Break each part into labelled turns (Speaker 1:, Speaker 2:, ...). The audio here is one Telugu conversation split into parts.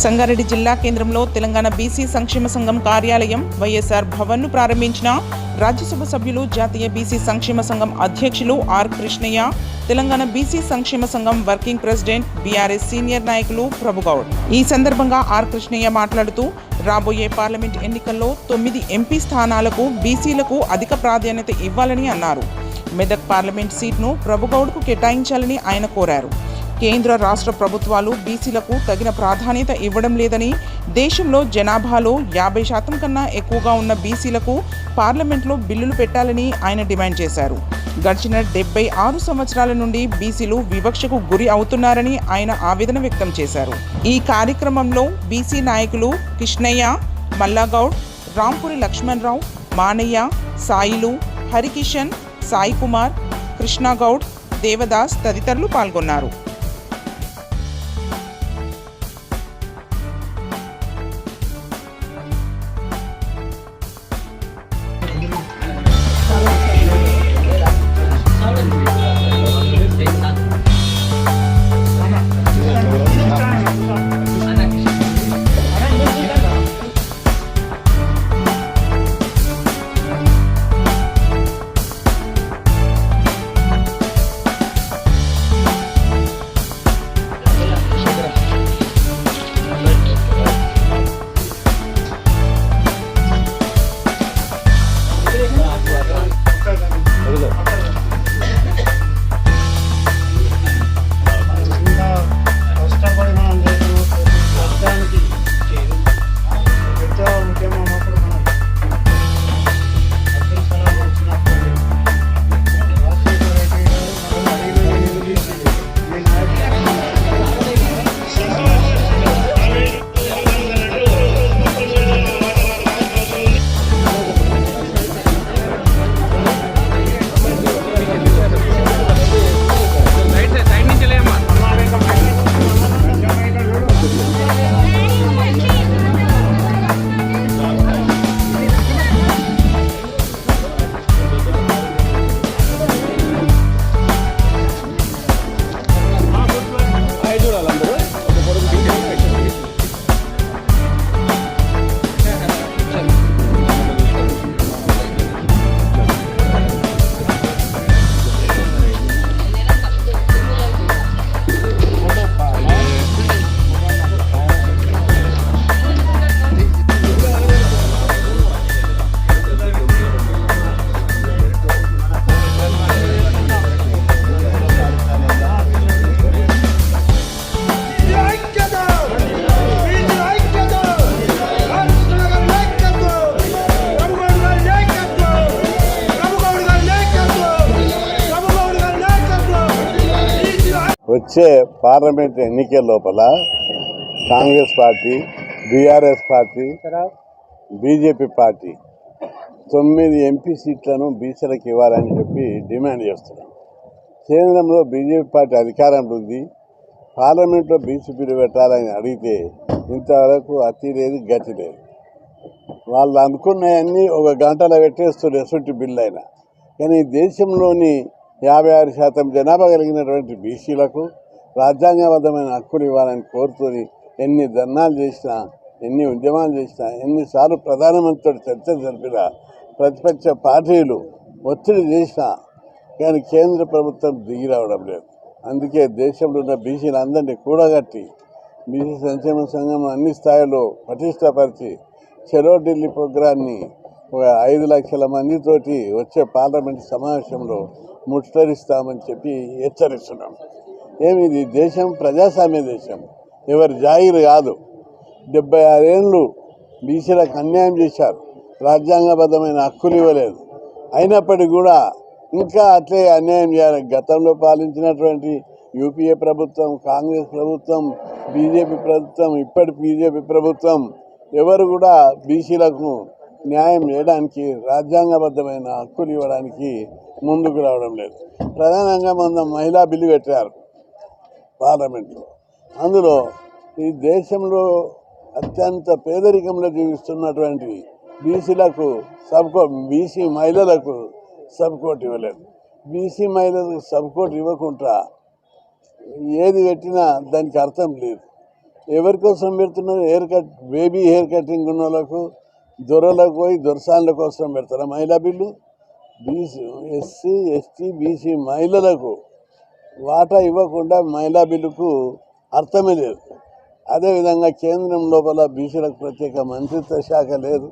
Speaker 1: సంగారెడ్డి జిల్లా కేంద్రంలో తెలంగాణ బీసీ సంక్షేమ సంఘం కార్యాలయం వైఎస్ఆర్ భవన్ను ప్రారంభించిన రాజ్యసభ సభ్యులు జాతీయ బీసీ సంక్షేమ సంఘం అధ్యక్షులు ఆర్ కృష్ణయ్య, తెలంగాణ బీసీ సంక్షేమ సంఘం వర్కింగ్ ప్రెసిడెంట్ బీఆర్ఎస్ సీనియర్ నాయకులు ప్రభుగౌడ్. ఈ సందర్భంగా ఆర్ కృష్ణయ్య మాట్లాడుతూ రాబోయే పార్లమెంట్ ఎన్నికల్లో 9 ఎంపీ స్థానాలకు బీసీలకు అధిక ప్రాధాన్యత ఇవ్వాలని అన్నారు. మెదక్ పార్లమెంట్ సీట్ను ప్రభుగౌడ్కు కేటాయించాలని ఆయన కోరారు. కేంద్ర రాష్ట్ర ప్రభుత్వాలు బీసీలకు తగిన ప్రాధాన్యత ఇవ్వడం లేదని, దేశంలో జనాభాలో 50% కన్నా ఎక్కువగా ఉన్న బీసీలకు పార్లమెంట్లో బిల్లులు పెట్టాలని ఆయన డిమాండ్ చేశారు. గడిచిన 76 సంవత్సరాల నుండి బీసీలు వివక్షకు గురి అవుతున్నారని ఆయన ఆవేదన వ్యక్తం చేశారు. ఈ కార్యక్రమంలో బీసీ నాయకులు కృష్ణయ్య, మల్లాగౌడ్, రాంపురి లక్ష్మణరావు, మానయ్య, సాయిలు, హరికిషన్, సాయి కుమార్, కృష్ణగౌడ్, దేవదాస్ తదితరులు పాల్గొన్నారు.
Speaker 2: వచ్చే పార్లమెంట్ ఎన్నికల లోపల Congress party, BRS party, BJP party 9 MP సీట్లను బీసీలకు ఇవ్వాలని చెప్పి డిమాండ్ చేస్తున్నాం. కేంద్రంలో బీజేపీ పార్టీ అధికారంలో ఉంది. పార్లమెంట్లో బీసీ బిల్లు పెట్టాలని అడిగితే ఇంతవరకు అతి లేదు, గతి లేదు. వాళ్ళు అనుకున్నవన్నీ ఒక గంటలో పెట్టేస్తున్నారు ఎసుంటి బిల్లు అయినా. కానీ దేశంలోని 56% జనాభా కలిగినటువంటి బీసీలకు రాజ్యాంగబద్ధమైన హక్కులు ఇవ్వాలని కోరుతూని ఎన్ని ధర్నాలు చేసినా, ఎన్ని ఉద్యమాలు చేసినా, ఎన్నిసార్లు ప్రధానమంత్రితో చర్చ జరిపినా, ప్రతిపక్ష పార్టీలు ఒత్తిడి చేసినా కానీ కేంద్ర ప్రభుత్వం దిగి రావడం లేదు. అందుకే దేశంలో ఉన్న బీసీలందరినీ కూడగట్టి బీసీ సంక్షేమ సంఘం అన్ని స్థాయిలో పటిష్టపరిచి చెలో ఢిల్లీ ప్రోగ్రాన్ని ఒక 5 లక్షల మందితోటి వచ్చే పార్లమెంట్ సమావేశంలో ముట్టడిస్తామని చెప్పి హెచ్చరిస్తున్నాం. ఏమిది దేశం ప్రజాస్వామ్య దేశం, ఎవరి జాగిరి కాదు. 76 ఏళ్ళు బీసీలకు అన్యాయం చేశారు, రాజ్యాంగబద్ధమైన హక్కులు ఇవ్వలేదు. అయినప్పటికీ కూడా ఇంకా అట్లే అన్యాయం చేయాలి. గతంలో పాలించినటువంటి యూపీఏ ప్రభుత్వం, కాంగ్రెస్ ప్రభుత్వం, బీజేపీ ప్రభుత్వం, ఇప్పటి బీజేపీ ప్రభుత్వం ఎవరు కూడా బీసీలకు న్యాయం చేయడానికి, రాజ్యాంగబద్ధమైన హక్కులు ఇవ్వడానికి ముందుకు రావడం లేదు. ప్రధానంగా మన మహిళా బిల్లు పెట్టారు పార్లమెంట్లో. అందులో ఈ దేశంలో అత్యంత పేదరికంలో జీవిస్తున్నటువంటి బీసీలకు బీసీ మహిళలకు సబ్కోట్ ఇవ్వలేదు. బీసీ మహిళలకు సబ్కోట్ ఇవ్వకుండా ఏది పెట్టినా దానికి అర్థం లేదు. ఎవరి కోసం పెడుతున్నారు? Hair cut, baby hair cutting ఉన్న వాళ్ళకు, దొరలకు పోయి దొరసాన్ల కోసం పెడతారా మహిళా bill? BC, SC, ST, BC మహిళలకు వాటా ఇవ్వకుండా మహిళా బిల్లుకు అర్థమే లేదు. అదేవిధంగా కేంద్రం లోపల బీసీలకు ప్రత్యేక మంత్రిత్వ శాఖ లేదు,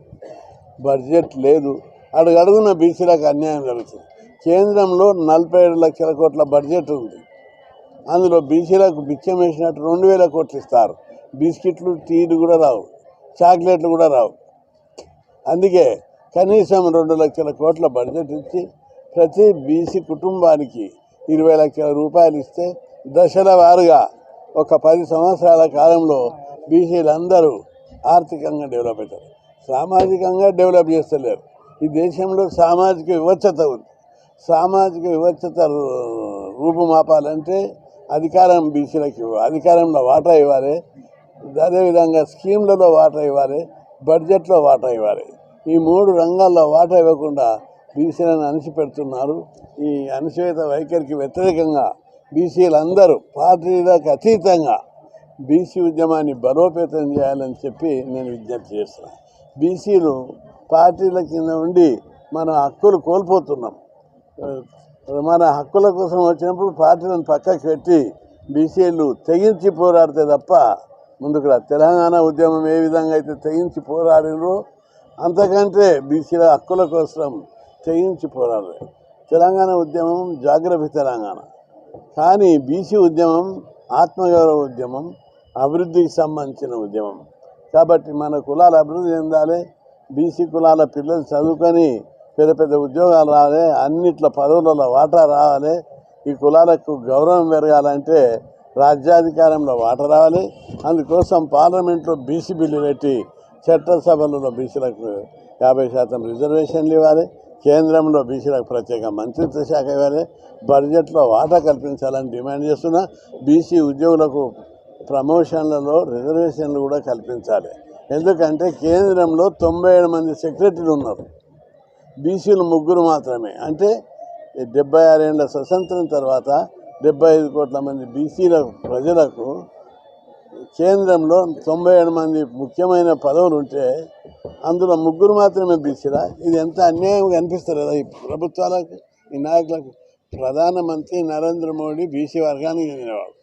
Speaker 2: బడ్జెట్ లేదు. అడుగడుగున బీసీలకు అన్యాయం జరుగుతుంది. కేంద్రంలో 47 లక్షల కోట్ల బడ్జెట్ ఉంది. అందులో బీసీలకు బిచ్చం వేసినట్టు 2000 కోట్లు ఇస్తారు. బిస్కెట్లు, టీలు కూడా రావు, చాక్లెట్లు కూడా రావు. అందుకే కనీసం 2 లక్షల కోట్ల బడ్జెట్ ఇచ్చి ప్రతి బీసీ కుటుంబానికి 20 లక్షల రూపాయలు ఇస్తే దశల వారుగా ఒక 10 సంవత్సరాల కాలంలో బీసీలందరూ ఆర్థికంగా డెవలప్ అవుతారు. సామాజికంగా డెవలప్ చేస్తలేరు. ఈ దేశంలో సామాజిక వివక్షత ఉంది. సామాజిక వివక్షత రూపుమాపాలంటే అధికారం బీసీలకు ఇవ్వాలి, అధికారంలో వాటా ఇవ్వాలి, అదేవిధంగా స్కీమ్లలో వాటా ఇవ్వాలి, బడ్జెట్లో వాటా ఇవ్వాలి. ఈ 3 రంగాల్లో వాటా ఇవ్వకుండా బీసీలను అణిచిపెడుతున్నారు. ఈ అణిచివేత వైఖరికి వ్యతిరేకంగా బీసీలందరూ పార్టీలకు అతీతంగా బీసీ ఉద్యమాన్ని బలోపేతం చేయాలని చెప్పి నేను విజ్ఞప్తి చేస్తున్నాను. బీసీలు పార్టీల కింద ఉండి మన హక్కులు కోల్పోతున్నాం. మన హక్కుల కోసం వచ్చినప్పుడు పార్టీలను పక్కకి పెట్టి బీసీలు తెగించి పోరాడితే తప్ప ముందుకు రా. తెలంగాణ ఉద్యమం ఏ విధంగా అయితే తెగించి పోరాడినో అంతకంటే బీసీల హక్కుల కోసం తెగించి పోరాడలేదు. తెలంగాణ ఉద్యమం జాగ్రత్త తెలంగాణ, కానీ బీసీ ఉద్యమం ఆత్మగౌరవ ఉద్యమం, అభివృద్ధికి సంబంధించిన ఉద్యమం. కాబట్టి మన కులాలు అభివృద్ధి చెందాలి, బీసీ కులాల పిల్లలు చదువుకొని పెద్ద పెద్ద ఉద్యోగాలు రావాలి, అన్నిట్ల పదవులలో వాటా రావాలి. ఈ కులాలకు గౌరవం పెరగాలంటే రాజ్యాధికారంలో వాటా రావాలి. అందుకోసం పార్లమెంట్లో బీసీ బిల్లు పెట్టి చట్టసభలలో బీసీలకు 50% రిజర్వేషన్లు ఇవ్వాలి. కేంద్రంలో బీసీలకు ప్రత్యేక మంత్రిత్వ శాఖ ఇవ్వాలి. బడ్జెట్లో వాటా కల్పించాలని డిమాండ్ చేస్తున్నా. బీసీ ఉద్యోగులకు ప్రమోషన్లలో రిజర్వేషన్లు కూడా కల్పించాలి. ఎందుకంటే కేంద్రంలో 97 మంది సెక్రటరీలు ఉన్నారు, బీసీలు 3 మాత్రమే. అంటే 76 ఏళ్ళ స్వతంత్రం తర్వాత 75 కోట్ల మంది బీసీల ప్రజలకు కేంద్రంలో 97 మంది ముఖ్యమైన పదవులు ఉంటే అందులో 3 మాత్రమే బీసీలా? ఇది ఎంత అన్యాయంగా అనిపిస్తారు కదా ఈ ప్రభుత్వాలకు, ఈ నాయకులకు. ప్రధానమంత్రి నరేంద్ర మోడీ బీసీ వర్గానికి చెందినవాడు.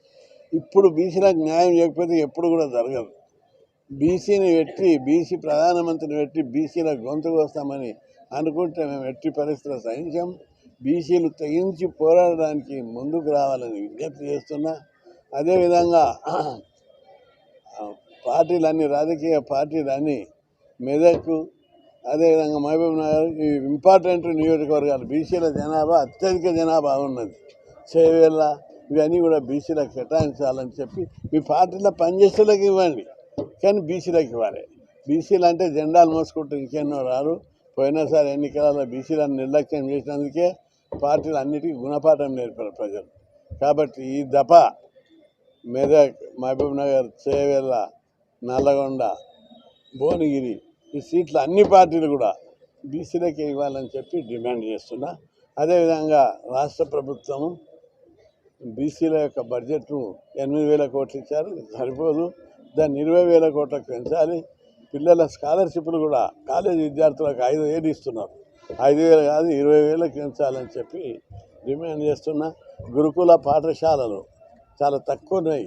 Speaker 2: ఇప్పుడు బీసీలకు న్యాయం చేయకపోతే ఎప్పుడు కూడా జరగదు. బీసీని పెట్టి, బీసీ ప్రధానమంత్రిని పెట్టి బీసీల గొంతుకు వస్తామని అనుకుంటే మేము ఎట్టి పరిస్థితుల్లో సహించాం. బీసీలు తెగించి పోరాడడానికి ముందుకు రావాలని విజ్ఞప్తి చేస్తున్నా. అదేవిధంగా పార్టీలన్నీ, రాజకీయ పార్టీలన్నీ మెదక్, అదేవిధంగా మహబూబ్ నగర్, ఈ ఇంపార్టెంట్ నియోజకవర్గాలు బీసీల జనాభా అత్యధిక జనాభా ఉన్నది. చేవేళ్ళ ఇవన్నీ కూడా బీసీలకు కేటాయించాలని చెప్పి మీ పార్టీలో పనిచేసేలకు ఇవ్వండి, కానీ బీసీలకు ఇవ్వాలి. బీసీలు అంటే జెండాలు మోసుకుంటూ ఇంకెన్నో రారు. పోయినసారి ఎన్నికలలో బీసీలను నిర్లక్ష్యం చేసినందుకే పార్టీలు అన్నిటికీ గుణపాఠం నేర్పారు ప్రజలు. కాబట్టి ఈ దఫ మెదక్, మహబూబ్ నగర్, చేవేళ్ళ, నల్లగొండ, భువనగిరి ఈ సీట్లు అన్ని పార్టీలు కూడా బీసీలకే ఇవ్వాలని చెప్పి డిమాండ్ చేస్తున్నా. అదేవిధంగా రాష్ట్ర ప్రభుత్వము బీసీల యొక్క బడ్జెట్ను 8,000 కోట్లు ఇచ్చారు, సరిపోదు. దాన్ని 20,000 కోట్లకు పెంచాలి. పిల్లల స్కాలర్షిప్లు కూడా కాలేజీ విద్యార్థులకు 5,000 ఇస్తున్నారు. 5,000 కాదు 20,000కి పెంచాలని చెప్పి డిమాండ్ చేస్తున్నా. గురుకుల పాఠశాలలు చాలా తక్కువ ఉన్నాయి,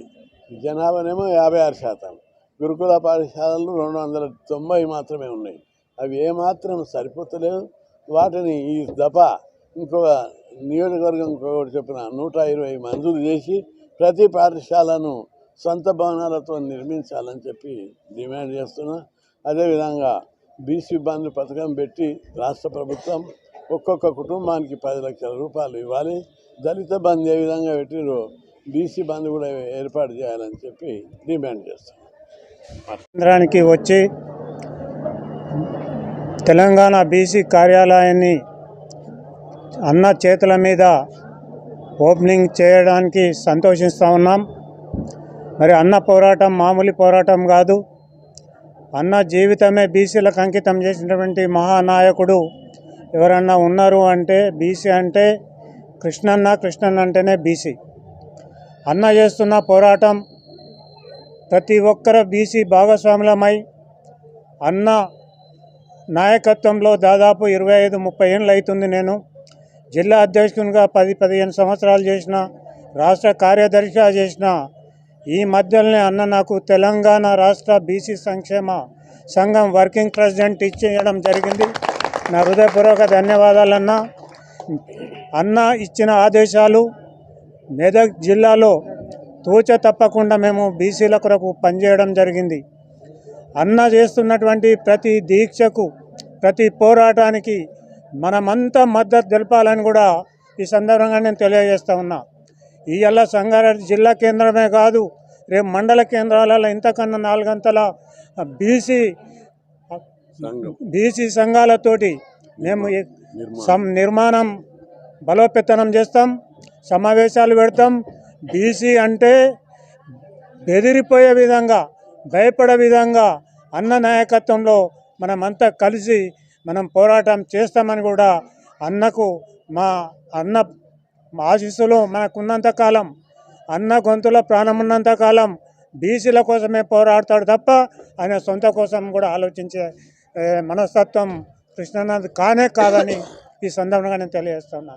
Speaker 2: జనాభానేమో 56%. గురుకుల పాఠశాలలు 290 మాత్రమే ఉన్నాయి. అవి ఏమాత్రం సరిపోతలేవు. వాటిని ఈ దఫ ఇంకొక నియోజకవర్గం ఇంకొకటి చెప్పిన 120 మంజూరు చేసి ప్రతి పాఠశాలను సొంత భవనాలతో నిర్మించాలని చెప్పి డిమాండ్ చేస్తున్నా. అదేవిధంగా బీసీ బంధు పథకం పెట్టి రాష్ట్ర ప్రభుత్వం ఒక్కొక్క కుటుంబానికి 10 లక్షల రూపాయలు ఇవ్వాలి. దళిత బంధు ఏ విధంగా పెట్టిరో బీసీ బంధు కూడా ఏర్పాటు చేయాలని చెప్పి డిమాండ్ చేస్తున్నాం.
Speaker 3: కేంద్రానికి వచ్చి తెలంగాణ బీసీ కార్యాలయాన్ని అన్న చేతుల మీద ఓపెనింగ్ చేయడానికి సంతోషిస్తూ ఉన్నాం. మరి అన్న పోరాటం మామూలు పోరాటం కాదు. అన్న జీవితమే బీసీలకు అంకితం చేసినటువంటి మహానాయకుడు ఎవరన్నా ఉన్నారు అంటే బీసీ అంటే కృష్ణన్న. కృష్ణన్న అంటేనే బీసీ. అన్న చేస్తున్న పోరాటం ప్రతి ఒక్కరు బీసీ భాగస్వాములమై అన్న నాయకత్వంలో దాదాపు 25-30 ఏళ్ళు అవుతుంది. నేను జిల్లా అధ్యక్షునిగా 10-15 సంవత్సరాలు చేసిన, రాష్ట్ర కార్యదర్శిగా చేసిన. ఈ మధ్యలోనే అన్న నాకు తెలంగాణ రాష్ట్ర బీసీ సంక్షేమ సంఘం వర్కింగ్ ప్రెసిడెంట్ ఇచ్చేయడం జరిగింది. నా హృదయపూర్వక ధన్యవాదాలన్న. అన్న ఇచ్చిన ఆదేశాలు మెదక్ జిల్లాలో తూచ తప్పకుండా మేము బీసీల కొరకు పనిచేయడం జరిగింది. అన్న చేస్తున్నటువంటి ప్రతి దీక్షకు, ప్రతి పోరాటానికి మనమంతా మద్దతు తెలపాలని కూడా ఈ సందర్భంగా నేను తెలియజేస్తా ఉన్నా. ఇవాళ సంగారెడ్డి జిల్లా కేంద్రమే కాదు, రేపు మండల కేంద్రాలలో ఇంతకన్నా 4 గంటల బీసీ సంఘాలతోటి మేము నిర్మాణం బలోపేతనం చేస్తాం, సమావేశాలు పెడతాం. బీసీ అంటే బెదిరిపోయే విధంగా, భయపడే విధంగా అన్న నాయకత్వంలో మనమంతా కలిసి మనం పోరాటం చేస్తామని కూడా అన్నకు మా అన్న ఆశీస్సులు మనకున్నంత కాలం, అన్న గొంతులో ప్రాణం ఉన్నంత కాలం బీసీల కోసమే పోరాడతాడు తప్ప ఆయన సొంత కోసం కూడా ఆలోచించే మనస్తత్వం కృష్ణనాథ్ కాదని ఈ సందర్భంగా నేను తెలియజేస్తున్నా.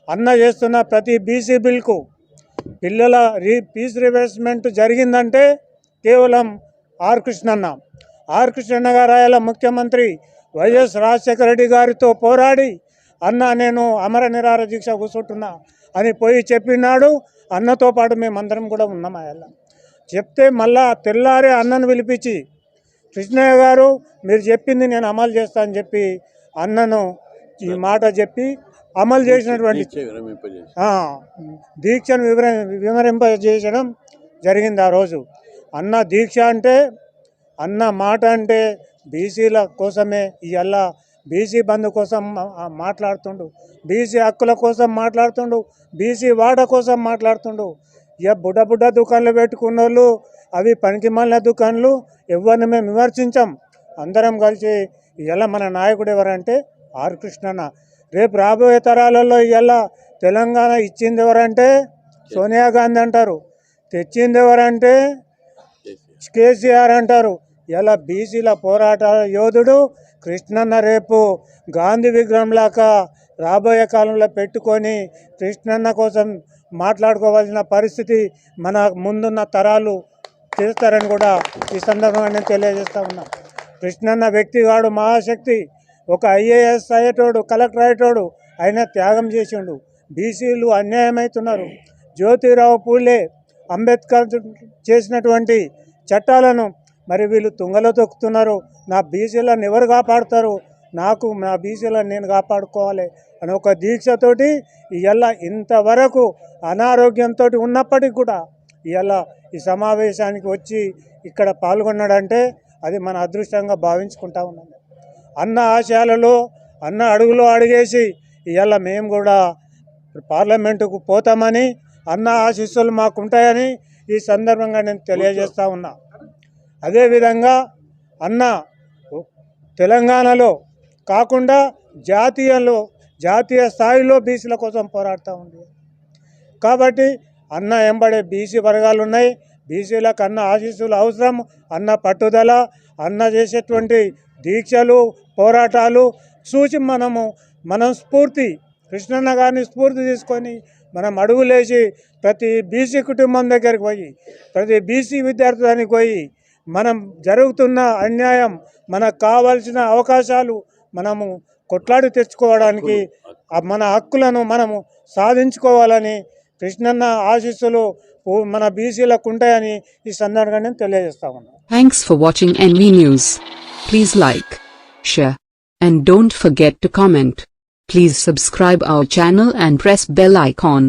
Speaker 3: అన్న చేస్తున్న ప్రతి బీసీ బిల్కు పిల్లల ఫీజు రివర్స్మెంట్ జరిగిందంటే కేవలం ఆర్ కృష్ణన్న గారు ఆయన ముఖ్యమంత్రి వైఎస్ రాజశేఖర రెడ్డి గారితో పోరాడి అన్న నేను అమర నిరాహార దీక్ష కూర్చుంటున్నా అని పోయి చెప్పినాడు. అన్నతో పాటు మేమందరం కూడా ఉన్నాం. ఆయన చెప్తే మళ్ళా తెల్లారే అన్నను పిలిపించి కృష్ణయ్య గారు మీరు చెప్పింది నేను అమలు చేస్తా అని చెప్పి అన్నను ఈ మాట చెప్పి అమలు చేసినటువంటి దీక్షను వివరింపజేయడం జరిగింది. ఆ రోజు అన్న దీక్ష అంటే, అన్న మాట అంటే బీసీల కోసమే. ఇవాళ బీసీ బంధు కోసం మాట్లాడుతుండు, బీసీ హక్కుల కోసం మాట్లాడుతుండు, బీసీ వాడ కోసం మాట్లాడుతుండు. ఇక బుడ్డ దుకాణాలు పెట్టుకున్న వాళ్ళు అవి పనికిమాలిన దుకాణాలు, ఎవరిని మేము విమర్శించాం. అందరం కలిసి ఇవాళ మన నాయకుడు ఎవరంటే ఆర్ కృష్ణన్న. రేపు రాబోయే తరాలలో ఇవాళ తెలంగాణ ఇచ్చింది ఎవరంటే సోనియా గాంధీ అంటారు, తెచ్చింది ఎవరంటే కేసీఆర్ అంటారు. ఇలా బీసీల పోరాట యోధుడు కృష్ణన్న రేపు గాంధీ విగ్రహంలాగా రాబోయే కాలంలో పెట్టుకొని కృష్ణన్న కోసం మాట్లాడుకోవాల్సిన పరిస్థితి మన ముందున్న తరాలు చేస్తారని కూడా ఈ సందర్భంగా నేను తెలియజేస్తా ఉన్నా. కృష్ణన్న వ్యక్తిగాడు మహాశక్తి. ఒక ఐఏఎస్ అయ్యేటోడు, కలెక్టర్ అయ్యేటోడు, ఆయన త్యాగం చేసిండు. బీసీలు అన్యాయమవుతున్నారు. జ్యోతిరావు పూలే, అంబేద్కర్ చేసినటువంటి చట్టాలను మరి వీళ్ళు తుంగలో తొక్కుతున్నారు. నా బీసీలను ఎవరు కాపాడుతారు, నాకు నా బీసీలను నేను కాపాడుకోవాలి అని ఒక దీక్షతోటి ఇవాళ ఇంతవరకు అనారోగ్యంతో ఉన్నప్పటికీ కూడా ఇవాళ ఈ సమావేశానికి వచ్చి ఇక్కడ పాల్గొన్నాడంటే అది మన అదృష్టంగా భావించుకుంటా ఉన్నాం. అన్న ఆశయాలలో అన్న అడుగులో అడిగేసి ఇవాళ మేము కూడా పార్లమెంటుకు పోతామని, అన్న ఆశీస్సులు మాకుంటాయని ఈ సందర్భంగా నేను తెలియజేస్తూ ఉన్నా. అదేవిధంగా అన్న తెలంగాణలో కాకుండా జాతీయ స్థాయిలో బీసీల కోసం పోరాడుతూ ఉంది. కాబట్టి అన్న ఎంబడే బీసీ వర్గాలు ఉన్నాయి. బీసీలకు అన్న ఆశీస్సులు అవసరం. అన్న పట్టుదల, అన్న చేసేటువంటి దీక్షలు, పోరాటాలు చూసి మనం స్ఫూర్తి, కృష్ణన్న గారిని స్ఫూర్తి తీసుకొని మనం అడుగులేసి ప్రతి బీసీ కుటుంబం దగ్గరికి పోయి, ప్రతి బీసీ విద్యార్థి దానికి పోయి మనం జరుగుతున్న అన్యాయం, మనకు కావాల్సిన అవకాశాలు మనము కొట్లాడి తెచ్చుకోవడానికి, మన హక్కులను మనము సాధించుకోవాలని కృష్ణన్న ఆశీస్సులు మన బీసీలకు ఉంటాయని ఈ సందర్భంగా నేను తెలియజేస్తా ఉన్నాను.
Speaker 4: Thanks for watching NV News. Please like, share, and don't forget to comment. Please subscribe our channel and press bell icon.